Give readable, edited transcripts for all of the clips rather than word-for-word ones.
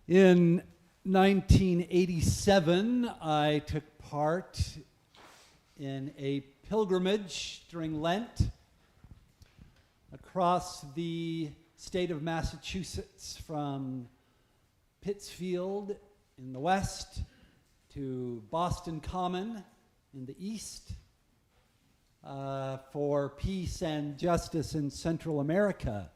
In 1987, I took part in a pilgrimage during Lent across the state of Massachusetts from Pittsfield in the west to Boston Common in the east for peace and justice in Central America.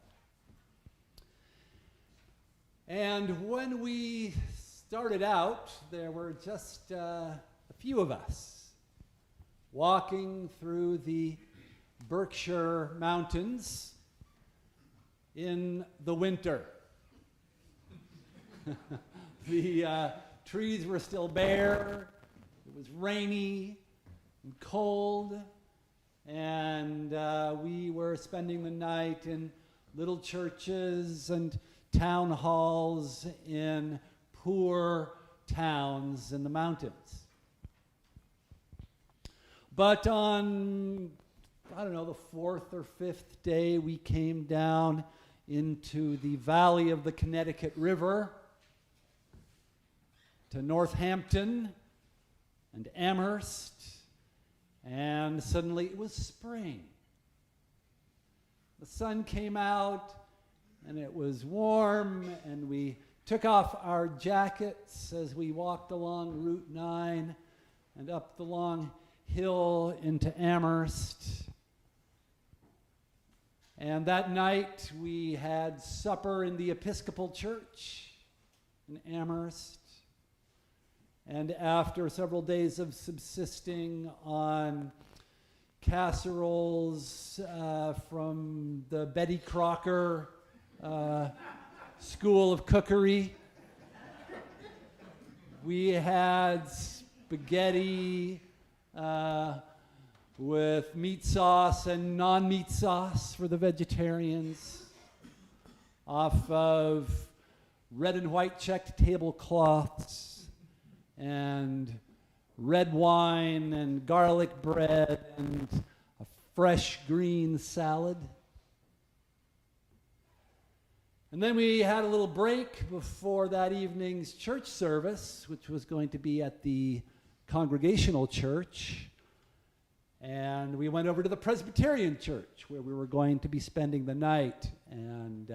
And when we started out, there were just a few of us walking through the Berkshire Mountains in the winter. The trees were still bare, it was rainy and cold, and we were spending the night in little churches and town halls in poor towns in the mountains. But on, the fourth or fifth day, we came down into the valley of the Connecticut River to Northampton and Amherst, and suddenly it was spring. The sun came out, and it was warm, and we took off our jackets as we walked along Route 9 and up the long hill into Amherst. And that night we had supper in the Episcopal Church in Amherst. And after several days of subsisting on casseroles from the Betty Crocker School of Cookery, we had spaghetti with meat sauce and non-meat sauce for the vegetarians off of red and white checked tablecloths, and red wine and garlic bread and a fresh green salad. And then we had a little break before that evening's church service, which was going to be at the Congregational Church. And we went over to the Presbyterian Church, where we were going to be spending the night, and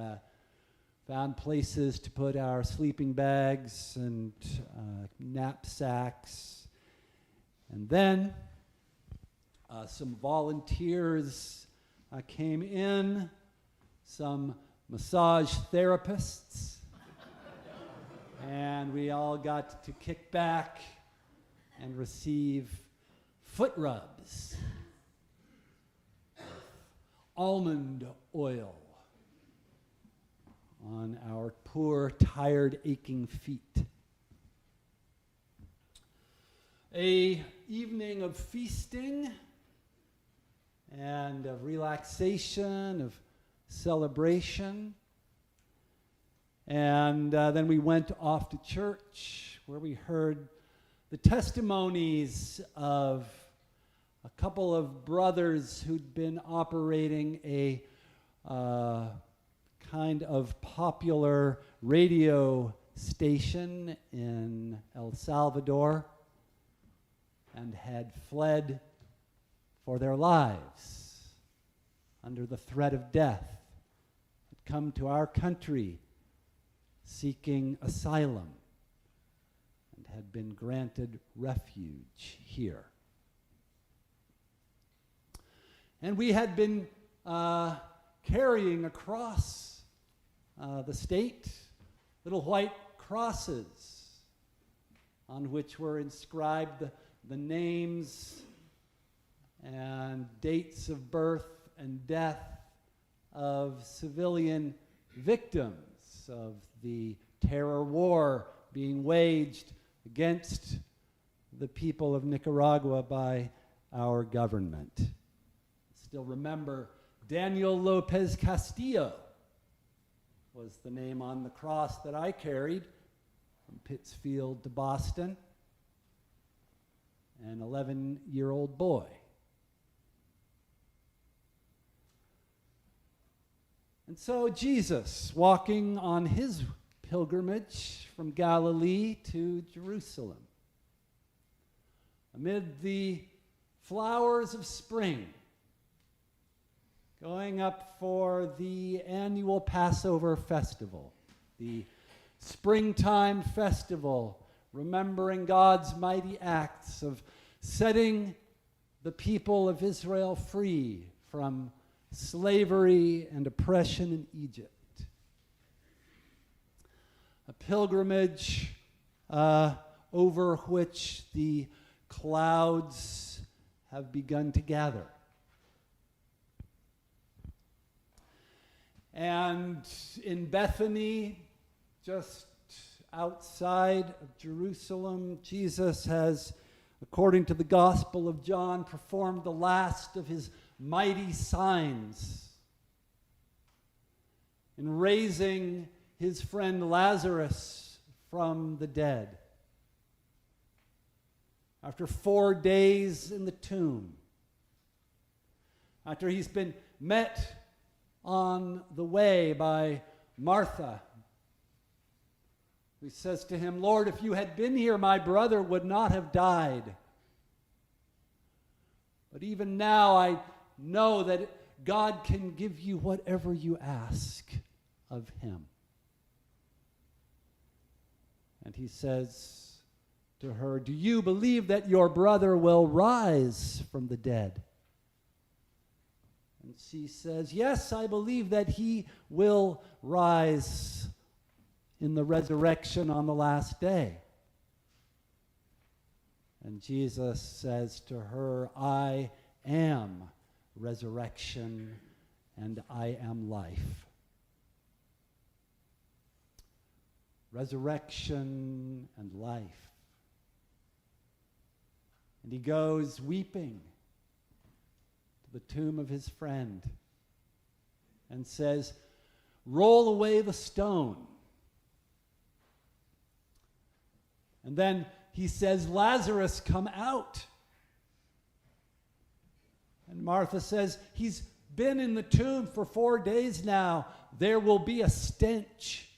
found places to put our sleeping bags and knapsacks. And then some volunteers came in, some massage therapists, and we all got to kick back and receive foot rubs, almond oil on our poor, tired, aching feet. A evening of feasting and of relaxation, of celebration. And then we went off to church, where we heard the testimonies of a couple of brothers who'd been operating a kind of popular radio station in El Salvador and had fled for their lives under the threat of death, had come to our country seeking asylum and had been granted refuge here. And we had been carrying across the state little white crosses on which were inscribed the names and dates of birth and death of civilian victims of the terror war being waged against the people of Nicaragua by our government. Still remember Daniel Lopez Castillo was the name on the cross that I carried from Pittsfield to Boston, an 11-year-old boy. And so Jesus, walking on his pilgrimage from Galilee to Jerusalem. Amid the flowers of spring, going up for the annual Passover festival, the springtime festival, remembering God's mighty acts of setting the people of Israel free from slavery and oppression in Egypt. A pilgrimage over which the clouds have begun to gather. And in Bethany, just outside of Jerusalem, Jesus has, according to the Gospel of John, performed the last of his mighty signs in raising his friend Lazarus from the dead. After 4 days in the tomb, after he's been met on the way by Martha, who says to him, "Lord, if you had been here, my brother would not have died. But even now I know that God can give you whatever you ask of him." And he says to her, "Do you believe that your brother will rise from the dead?" And she says, "Yes, I believe that he will rise in the resurrection on the last day." And Jesus says to her, "I am resurrection and I am life." Resurrection and life. And he goes weeping to the tomb of his friend and says, "Roll away the stone." And then he says, "Lazarus, come out." And Martha says, "He's been in the tomb for 4 days now. There will be a stench."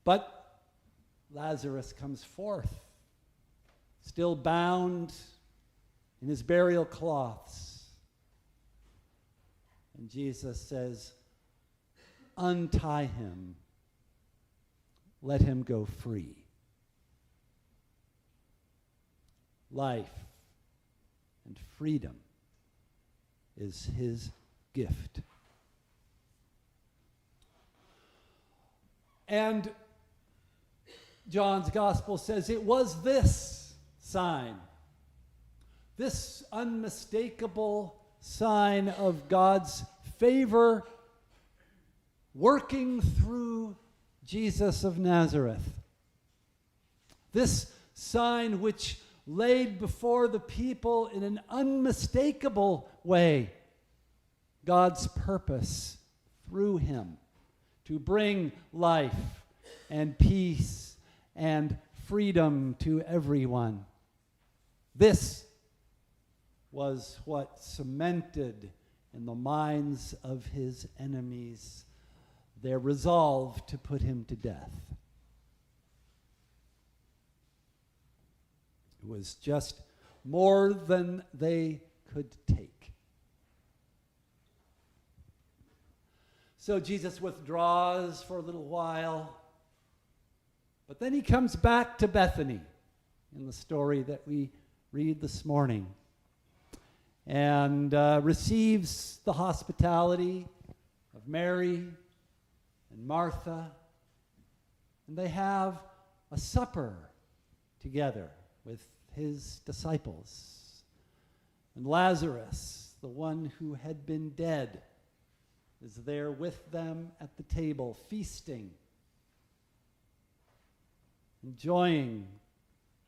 But Lazarus comes forth, still bound in his burial cloths. And Jesus says, "Untie him. Let him go free." Life and freedom is his gift. And John's gospel says it was this sign, this unmistakable sign of God's favor working through Jesus of Nazareth. This sign which laid before the people in an unmistakable way God's purpose through him to bring life and peace and freedom to everyone. This was what cemented in the minds of his enemies their resolve to put him to death. It was just more than they could take. So Jesus withdraws for a little while, but then he comes back to Bethany in the story that we read this morning and receives the hospitality of Mary and Martha, and they have a supper together with his disciples. And Lazarus, the one who had been dead, is there with them at the table, feasting, enjoying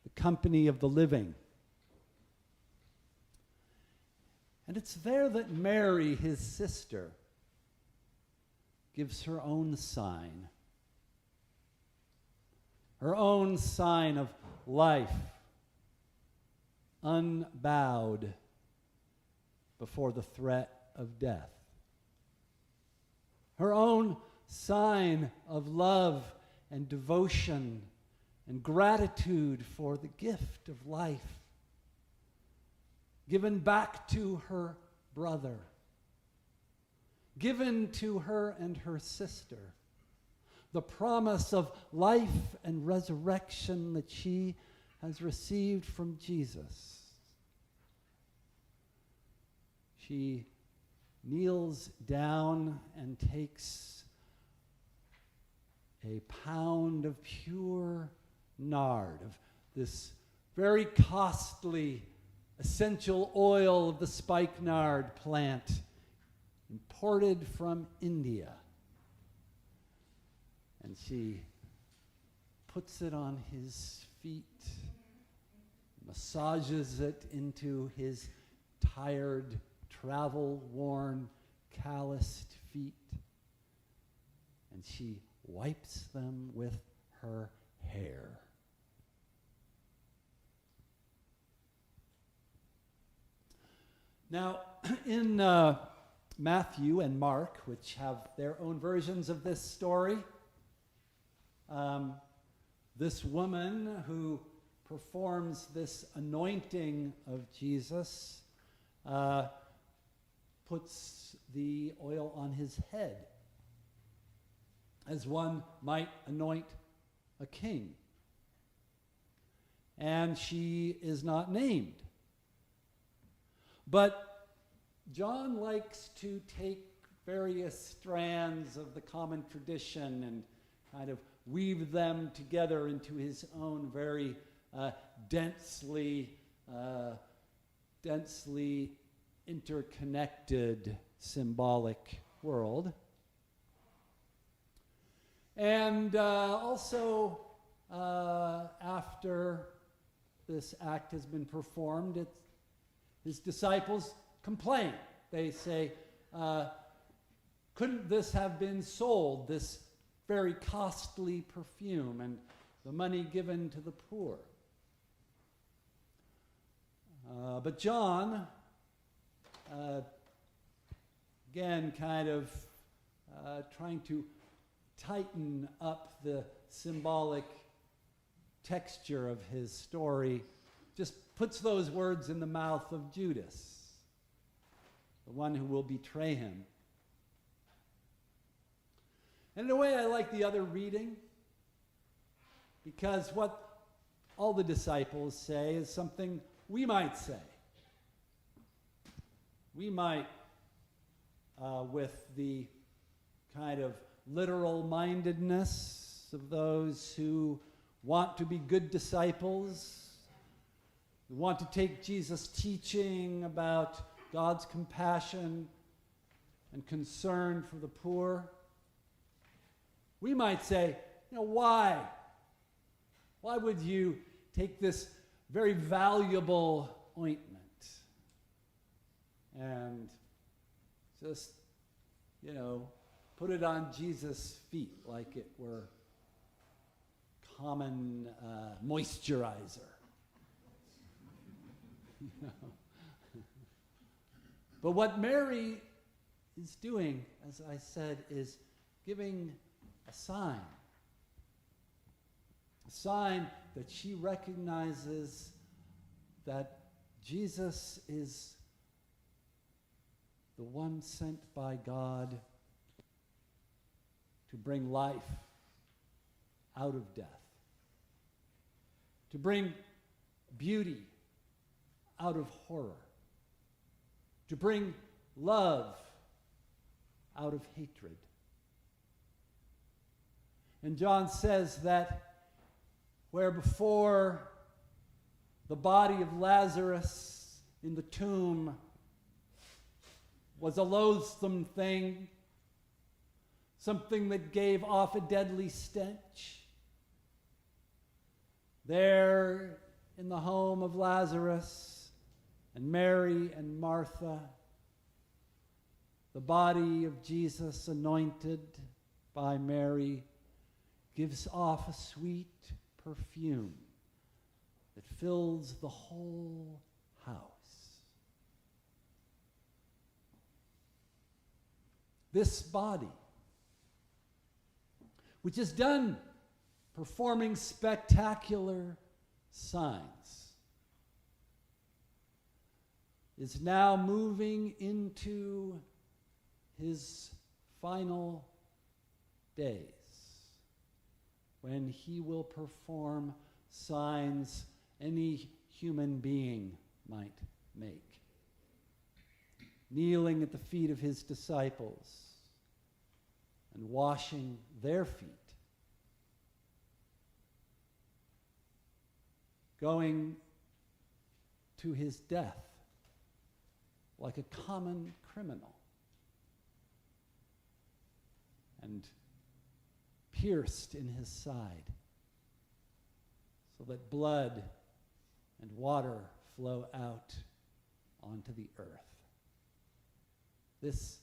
the company of the living. And it's there that Mary, his sister, gives her own sign of life, unbowed before the threat of death. her own sign of love and devotion and gratitude for the gift of life given back to her brother, given to her and her sister, the promise of life and resurrection that she has received from Jesus. She kneels down and takes a pound of pure nard, of this very costly essential oil of the spikenard plant, imported from India. And she puts it on his feet, massages it into his tired, travel-worn, calloused feet, and she wipes them with her hair. Now, in Matthew and Mark, which have their own versions of this story, this woman who performs this anointing of Jesus puts the oil on his head, as one might anoint a king. And she is not named. But John likes to take various strands of the common tradition and kind of weave them together into his own very densely interconnected symbolic world. And also, after this act has been performed, his disciples complain. They say, couldn't this have been sold, this very costly perfume, and the money given to the poor? But John, again, kind of trying to tighten up the symbolic texture of his story, just puts those words in the mouth of Judas, the one who will betray him. And in a way, I like the other reading, because what all the disciples say is something we might say. We might, with the kind of literal mindedness of those who want to be good disciples, who want to take Jesus' teaching about God's compassion and concern for the poor, we might say, why? Why would you take this very valuable ointment and just, put it on Jesus' feet like it were common moisturizer? But what Mary is doing, as I said, is giving a sign that she recognizes that Jesus is the one sent by God to bring life out of death, to bring beauty out of horror, to bring love out of hatred. And John says that where before the body of Lazarus in the tomb was a loathsome thing, something that gave off a deadly stench, there in the home of Lazarus and Mary and Martha, the body of Jesus, anointed by Mary, gives off a sweet perfume that fills the whole house. This body which is done performing spectacular signs, is now moving into his final days, when he will perform signs any human being might make. Kneeling at the feet of his disciples and washing their feet. Going to his death like a common criminal. And pierced in his side so that blood and water flow out onto the earth. This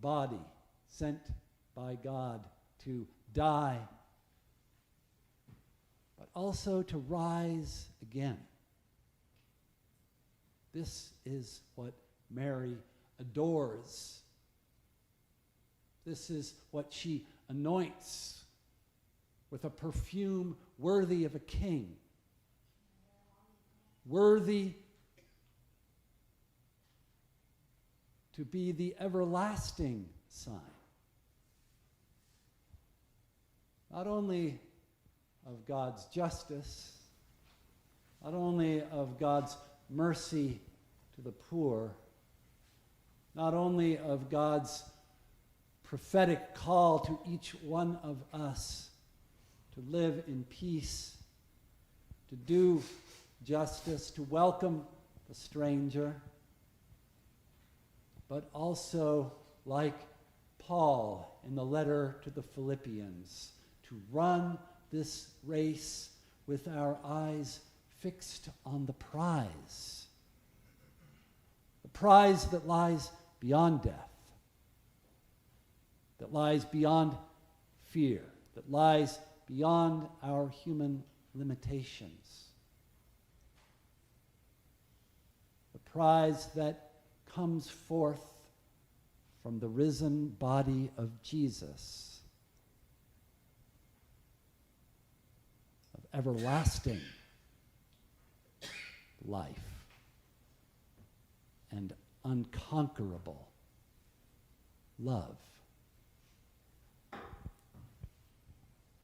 body sent by God to die, but also to rise again. This is what Mary adores. This is what she anoints with a perfume worthy of a king, worthy to be the everlasting sign, not only of God's justice, not only of God's mercy to the poor, not only of God's prophetic call to each one of us to live in peace, to do justice, to welcome the stranger, but also, like Paul in the letter to the Philippians, to run this race with our eyes fixed on the prize that lies beyond death, that lies beyond fear, that lies beyond our human limitations. The prize that comes forth from the risen body of Jesus, of everlasting life and unconquerable love.